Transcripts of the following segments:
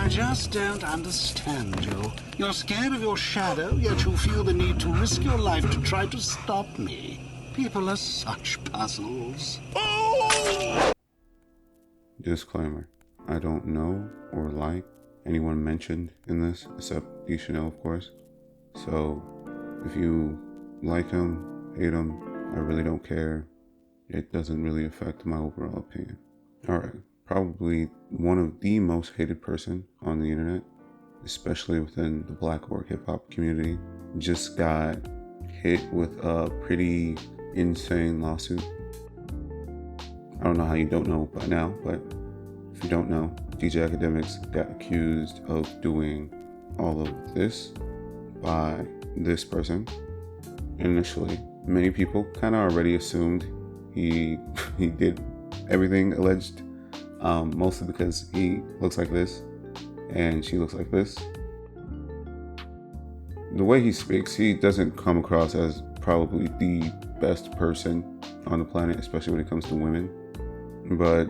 I just don't understand you. You're scared of your shadow, yet you feel the need to risk your life to try to stop me. People are such puzzles. Disclaimer. I don't know or like anyone mentioned in this, except Dee Shanells, of course. So, if you like him, hate him, I really don't care. It doesn't really affect my overall opinion. Alright, probably one of the most hated person on the internet, especially within the black or hip-hop community, just got hit with a pretty insane lawsuit. I don't know how you don't know by now, but if you don't know, deejay Akademiks got accused of doing all of this by this person. Initially, many people kind of already assumed he did everything alleged, mostly because he looks like this and she looks like this. The way he speaks, he doesn't come across as probably the best person on the planet, especially when it comes to women. But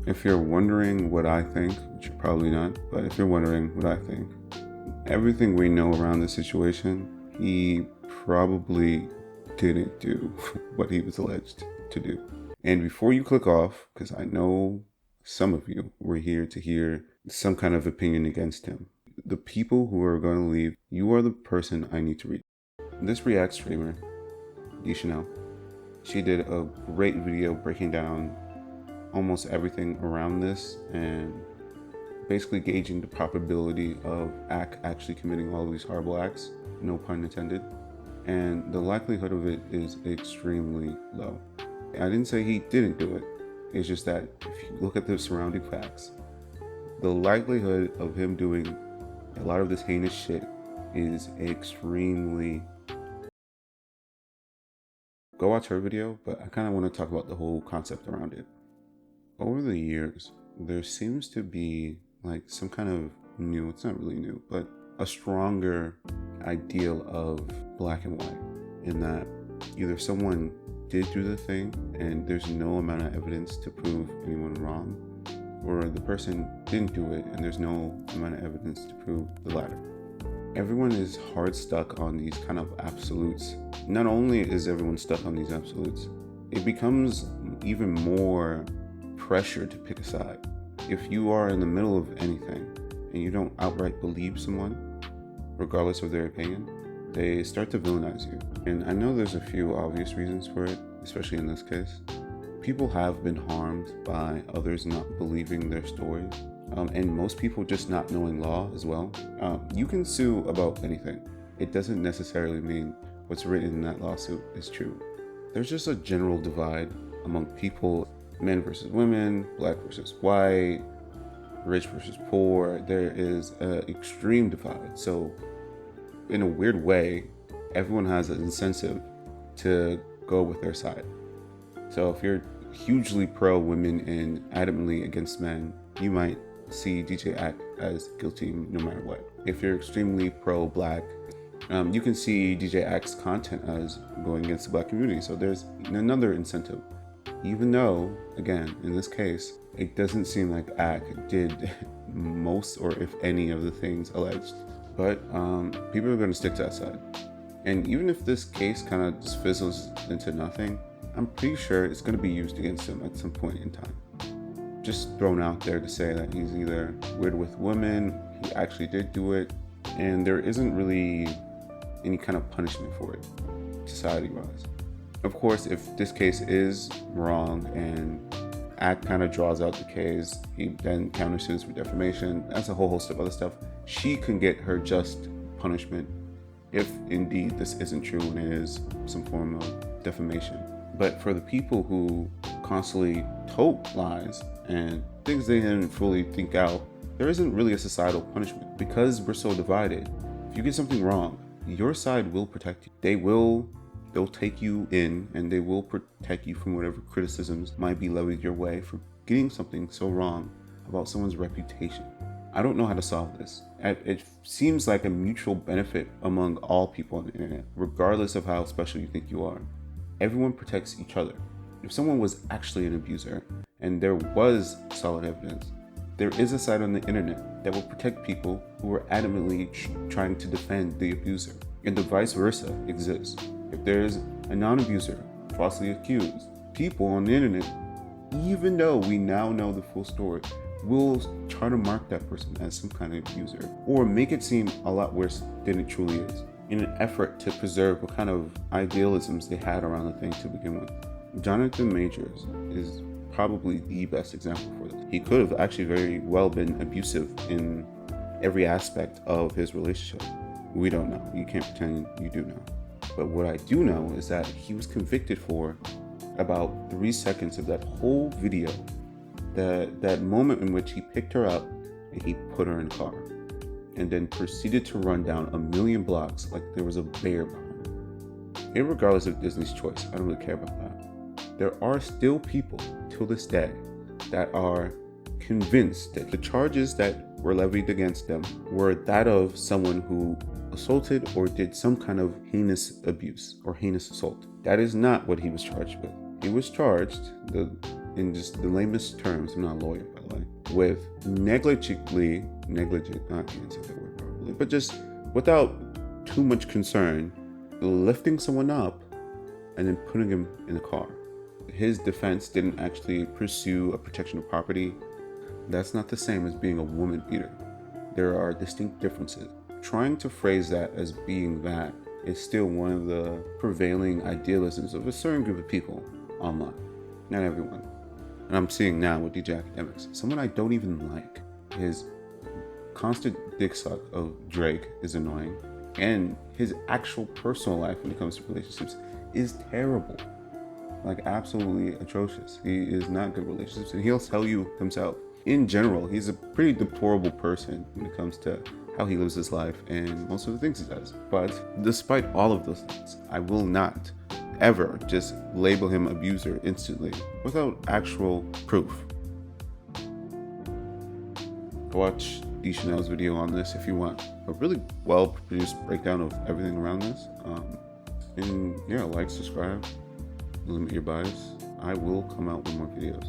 if you're wondering what I think, which you're probably not, but if you're wondering what I think, everything we know around this situation, he probably didn't do what he was alleged to do. And before you click off, because I know some of you were here to hear some kind of opinion against him, the people who are going to leave, you are the person I need to reach. This React streamer, Dee Shanells, she did a great video breaking down almost everything around this and basically gauging the probability of actually committing all of these horrible acts, no pun intended, and the likelihood of it is extremely low. I didn't say he didn't do it, it's just that if you look at the surrounding facts, the likelihood of him doing a lot of this heinous shit is extremely. Go watch her video, but I kind of want to talk about the whole concept around it. Over the years, there seems to be like some kind of new, it's not really new, but a stronger ideal of black and white, in that either someone did do the thing and there's no amount of evidence to prove anyone wrong, or the person didn't do it and there's no amount of evidence to prove the latter. Everyone is hard stuck on these kind of absolutes. Not only is everyone stuck on these absolutes, it becomes even more pressure to pick a side. If you are in the middle of anything and you don't outright believe someone, regardless of their opinion, they start to villainize you. And I know there's a few obvious reasons for it, especially in this case. People have been harmed by others not believing their stories, and most people just not knowing law as well. You can sue about anything. It doesn't necessarily mean what's written in that lawsuit is true. There's just a general divide among people, men versus women, black versus white, rich versus poor. There is an extreme divide. So in a weird way, everyone has an incentive to go with their side. So if you're hugely pro women and adamantly against men, you might see deejay act as guilty no matter what. If you're extremely pro black, you can see deejay act's content as going against the black community. So there's another incentive. Even though, again, in this case, it doesn't seem like Ak did most or if any of the things alleged. But people are going to stick to that side. And even if this case kind of just fizzles into nothing, I'm pretty sure it's going to be used against him at some point in time. Just thrown out there to say that he's either weird with women, he actually did do it, and there isn't really any kind of punishment for it, society-wise. Of course, if this case is wrong and Ak kind of draws out the case, he then countersues for defamation. That's a whole host of other stuff. She can get her just punishment if indeed this isn't true and it is some form of defamation. But for the people who constantly tote lies and things they didn't fully think out, there isn't really a societal punishment. Because we're so divided, if you get something wrong, your side will protect you. They'll take you in and they will protect you from whatever criticisms might be levied your way for getting something so wrong about someone's reputation. I don't know how to solve this. It seems like a mutual benefit among all people on the internet, regardless of how special you think you are. Everyone protects each other. If someone was actually an abuser and there was solid evidence, there is a side on the internet that will protect people who are adamantly trying to defend the abuser, and the vice versa exists. If there's a non-abuser falsely accused, people on the internet, even though we now know the full story, will try to mark that person as some kind of abuser or make it seem a lot worse than it truly is, in an effort to preserve what kind of idealisms they had around the thing to begin with. Jonathan Majors is probably the best example for this. He could have actually very well been abusive in every aspect of his relationship. We don't know. You can't pretend you do know. But what I do know is that he was convicted for about 3 seconds of that whole video, that moment in which he picked her up and he put her in a car and then proceeded to run down 1,000,000 blocks like there was a bear behind him. Irregardless of Disney's choice, I don't really care about that. There are still people till this day that are convinced that the charges that were levied against them were that of someone who assaulted or did some kind of heinous abuse or heinous assault. That is not what he was charged with. He was charged, in just the lamest terms, I'm not a lawyer by the way, with negligent, I can't say that word properly, but just without too much concern, lifting someone up and then putting him in the car. His defense didn't actually pursue a protection of property. That's not the same as being a woman beater. There are distinct differences. Trying to phrase that as being that is still one of the prevailing idealisms of a certain group of people online. Not everyone. And I'm seeing now with DJ Akademiks, someone I don't even like. His constant dick suck of Drake is annoying, and his actual personal life when it comes to relationships is terrible. Like absolutely atrocious. He is not good at relationships, and he'll tell you himself. In general, he's a pretty deplorable person when it comes to how he lives his life and most of the things he does. But despite all of those things, I will not ever just label him abuser instantly without actual proof. Watch Dee Shanells' video on this if you want a really well produced breakdown of everything around this. And yeah, like, subscribe, limit your bias. I will come out with more videos.